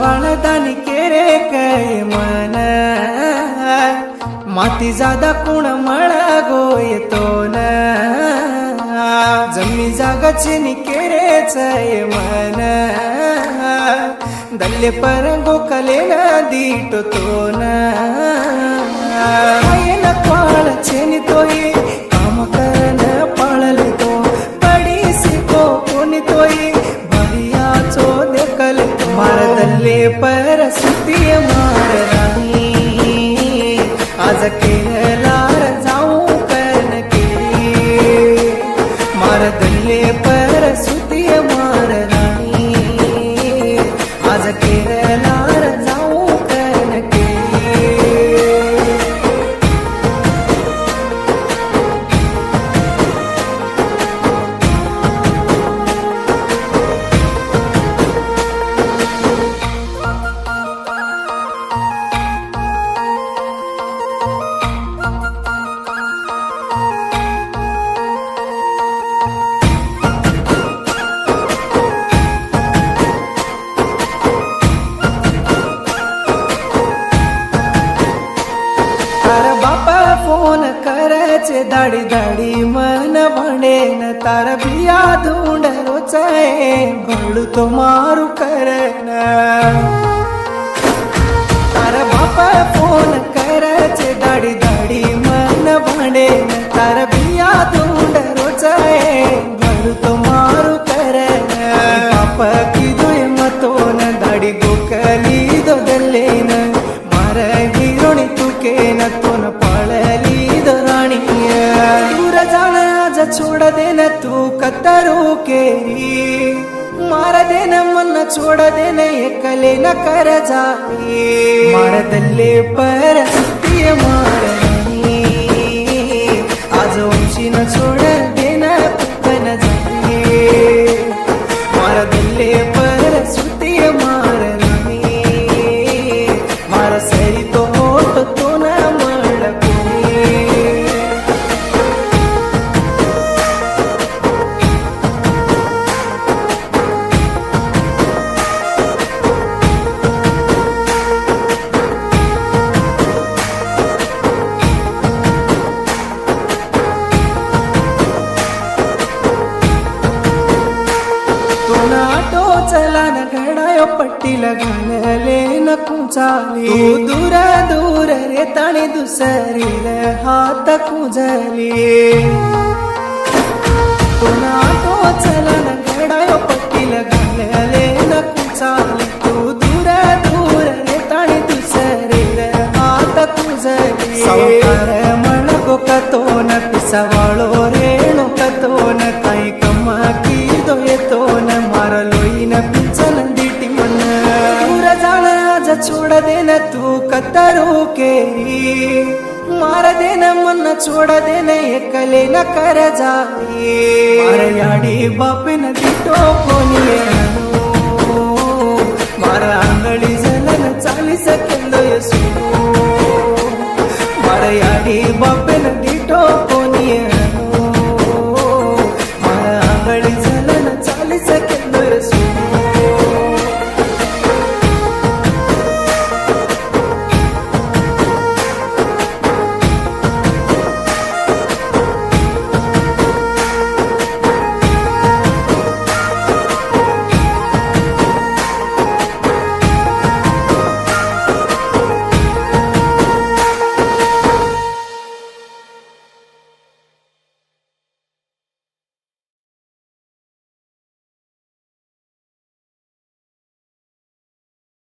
वाळदानी केरे काय मन माती जादा कुण मळा गोयतो न जमी जागाची नि केरेच मन दल्ले पर गोकले न दीटो तो न न क्वाळ छेनी तोई काम करन पाळले तो बडी सिको कोणी तोई भरिया चो देखल मार दल्ले पर सुती मार राणी आज केरलार जाऊ कन केरी मार दल्ले पर सुती मार राणी आज केरलार जाऊ कन केरी फोन करायचे दाडी दाडी मन म्हणेन तार बिया धुंड रोचाय भळू तो मारू करन तार बापा फोन करायचे दाडी दाडी मन म्हणेन तार बिया धुंड रोचाय भळू तो मारू करन बापा किदोय मतोन दाडी गोकली दोदलेन मार हिरोणी तुकेन तोन पाळली दूर जाना आज छोड़ देना तू कतरू केरी मार देना मन छोड़ देना एकले न कर जाई मार दल्ले पर सुती मार आज वंशी न छोड़ देना न जाई मार दल्ले पर सुती मार मार सरी तो होत तो न ऑटो चला न घडायो पट्टी लगाले न कुचाली तू दूर दूर रे ताणी दुसरी हात कुजली तू ऑटो चला न घडायो पट्टी लगाले न कुचाली तू दूर दूर रे ताणी दुसरी हात कुजली सावकार मन गोकतो न पिसवाळो रेणू कतो न काही कमा की दो येतो न छोड़ देना तू कतरू केरी मार देना मन छोड़ देना एकले न कर जाई मार याडी बाप न दिटो कोणी